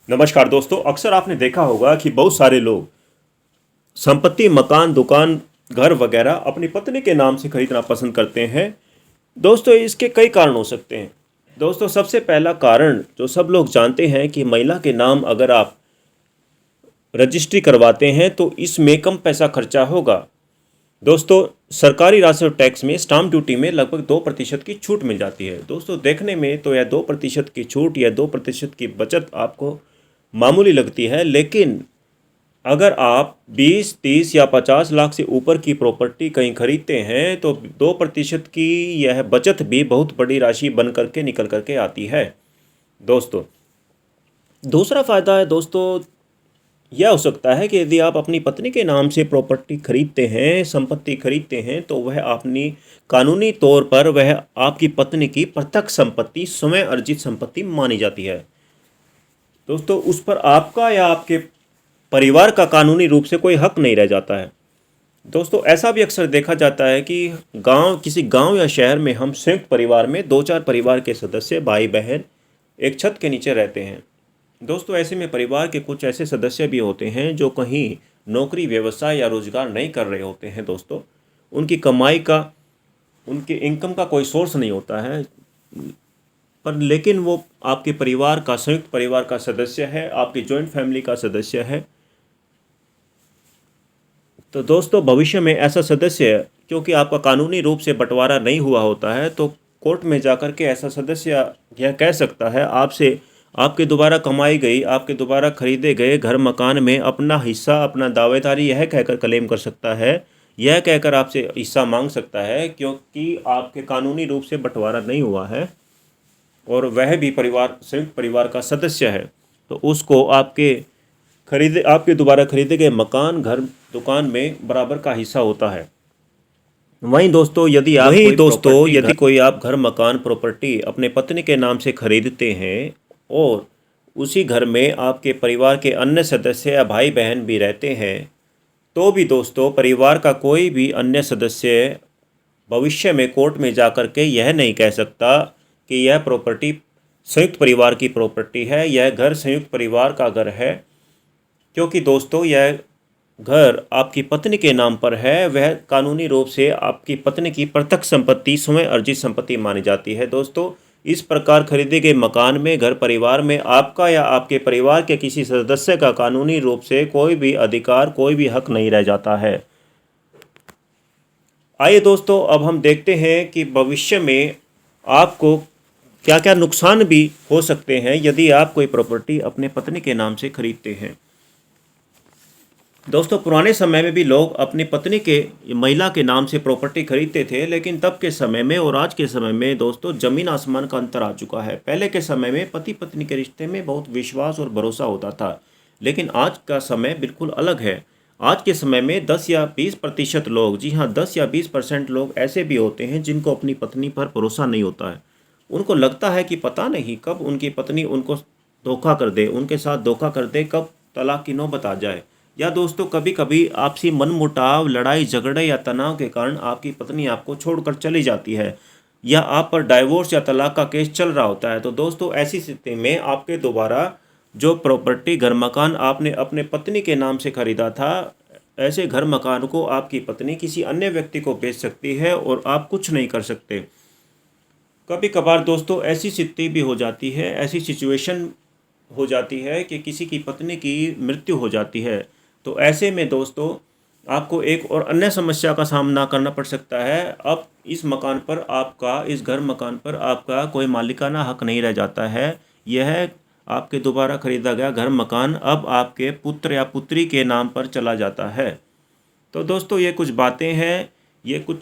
नमस्कार दोस्तों। अक्सर आपने देखा होगा कि बहुत सारे लोग संपत्ति, मकान, दुकान, घर वगैरह अपनी पत्नी के नाम से खरीदना पसंद करते हैं। दोस्तों, इसके कई कारण हो सकते हैं। दोस्तों, सबसे पहला कारण जो सब लोग जानते हैं कि महिला के नाम अगर आप रजिस्ट्री करवाते हैं तो इसमें कम पैसा खर्चा होगा। दोस्तों, सरकारी राजस्व टैक्स में स्टाम्प ड्यूटी में लगभग 2% की छूट मिल जाती है। दोस्तों, देखने में तो यह 2% की छूट या 2% की बचत आपको मामूली लगती है, लेकिन अगर आप 20, 30 या 50 लाख से ऊपर की प्रॉपर्टी कहीं खरीदते हैं तो 2% की यह बचत भी बहुत बड़ी राशि बन करके निकल करके आती है। दोस्तों, दूसरा फ़ायदा है दोस्तों, यह हो सकता है कि यदि आप अपनी पत्नी के नाम से प्रॉपर्टी खरीदते हैं, संपत्ति खरीदते हैं, तो वह अपनी कानूनी तौर पर वह आपकी पत्नी की प्रत्यक्ष संपत्ति, स्वयं अर्जित संपत्ति मानी जाती है। दोस्तों, उस पर आपका या आपके परिवार का कानूनी रूप से कोई हक नहीं रह जाता है। दोस्तों, ऐसा भी अक्सर देखा जाता है कि किसी गांव या शहर में हम संयुक्त परिवार में 2-4 परिवार के सदस्य, भाई बहन एक छत के नीचे रहते हैं। दोस्तों, ऐसे में परिवार के कुछ ऐसे सदस्य भी होते हैं जो कहीं नौकरी, व्यवसाय या रोजगार नहीं कर रहे होते हैं। दोस्तों, उनकी कमाई का, उनके इनकम का कोई सोर्स नहीं होता है, पर लेकिन वो आपके परिवार का, संयुक्त परिवार का सदस्य है, आपकी जॉइंट फैमिली का सदस्य है। तो दोस्तों, भविष्य में ऐसा सदस्य, क्योंकि आपका कानूनी रूप से बंटवारा नहीं हुआ होता है, तो कोर्ट में जाकर के ऐसा सदस्य यह कह सकता है आपसे, आपके द्वारा कमाई गई, आपके द्वारा खरीदे गए घर मकान में अपना हिस्सा, अपना दावेदारी यह कहकर क्लेम कर सकता है, यह कहकर आपसे हिस्सा मांग सकता है, क्योंकि आपके कानूनी रूप से बंटवारा नहीं हुआ है और वह भी संयुक्त परिवार का सदस्य है। तो उसको आपके द्वारा खरीदे गए मकान, घर, दुकान में बराबर का हिस्सा होता है। वहीं दोस्तों, यदि कोई आप घर, मकान, प्रॉपर्टी अपने पत्नी के नाम से खरीदते हैं और उसी घर में आपके परिवार के अन्य सदस्य या भाई बहन भी रहते हैं, तो भी दोस्तों, परिवार का कोई भी अन्य सदस्य भविष्य में कोर्ट में जाकर के यह नहीं कह सकता कि यह प्रॉपर्टी संयुक्त परिवार की प्रॉपर्टी है, यह घर संयुक्त परिवार का घर है, क्योंकि दोस्तों, यह घर आपकी पत्नी के नाम पर है। वह कानूनी रूप से आपकी पत्नी की प्रत्यक्ष संपत्ति, स्वयं अर्जित संपत्ति मानी जाती है। दोस्तों, इस प्रकार खरीदे गए मकान में, घर परिवार में आपका या आपके परिवार के किसी सदस्य का कानूनी रूप से कोई भी अधिकार, कोई भी हक नहीं रह जाता है। आइए दोस्तों, अब हम देखते हैं कि भविष्य में आपको क्या क्या नुकसान भी हो सकते हैं यदि आप कोई प्रॉपर्टी अपने पत्नी के नाम से खरीदते हैं। दोस्तों, पुराने समय में भी लोग अपनी पत्नी के, महिला के नाम से प्रॉपर्टी खरीदते थे, लेकिन तब के समय में और आज के समय में दोस्तों, ज़मीन आसमान का अंतर आ चुका है। पहले के समय में पति पत्नी के रिश्ते में बहुत विश्वास और भरोसा होता था, लेकिन आज का समय बिल्कुल अलग है। आज के समय में 10 या 20% लोग, जी हाँ, 10 या 20% लोग ऐसे भी होते हैं जिनको अपनी पत्नी पर भरोसा नहीं होता है। उनको लगता है कि पता नहीं कब उनकी पत्नी उनको धोखा कर दे, उनके साथ धोखा कर दे, कब तलाक की नौबत आ जाए। या दोस्तों, कभी कभी आपसी मनमुटाव, लड़ाई झगड़े या तनाव के कारण आपकी पत्नी आपको छोड़कर चली जाती है, या आप पर डाइवोर्स या तलाक का केस चल रहा होता है। तो दोस्तों, ऐसी स्थिति में आपके दोबारा जो प्रॉपर्टी, घर मकान आपने अपने पत्नी के नाम से खरीदा था, ऐसे घर मकान को आपकी पत्नी किसी अन्य व्यक्ति को बेच सकती है और आप कुछ नहीं कर सकते। कभी कभार दोस्तों, ऐसी स्थिति भी हो जाती है, ऐसी सिचुएशन हो जाती है कि किसी की पत्नी की मृत्यु हो जाती है। तो ऐसे में दोस्तों, आपको एक और अन्य समस्या का सामना करना पड़ सकता है। अब इस मकान पर आपका, इस घर मकान पर आपका कोई मालिकाना हक नहीं रह जाता है। यह आपके दोबारा खरीदा गया घर मकान अब आपके पुत्र या पुत्री के नाम पर चला जाता है। तो दोस्तों, ये कुछ बातें हैं, ये कुछ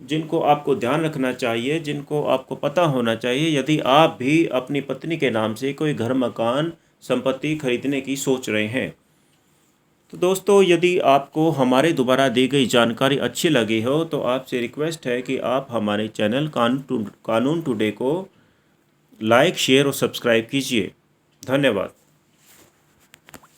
जिनको आपको ध्यान रखना चाहिए, जिनको आपको पता होना चाहिए यदि आप भी अपनी पत्नी के नाम से कोई घर, मकान, संपत्ति खरीदने की सोच रहे हैं। तो दोस्तों, यदि आपको हमारे द्वारा दी गई जानकारी अच्छी लगी हो तो आपसे रिक्वेस्ट है कि आप हमारे चैनल कानून टुडे को लाइक, शेयर और सब्सक्राइब कीजिए। धन्यवाद।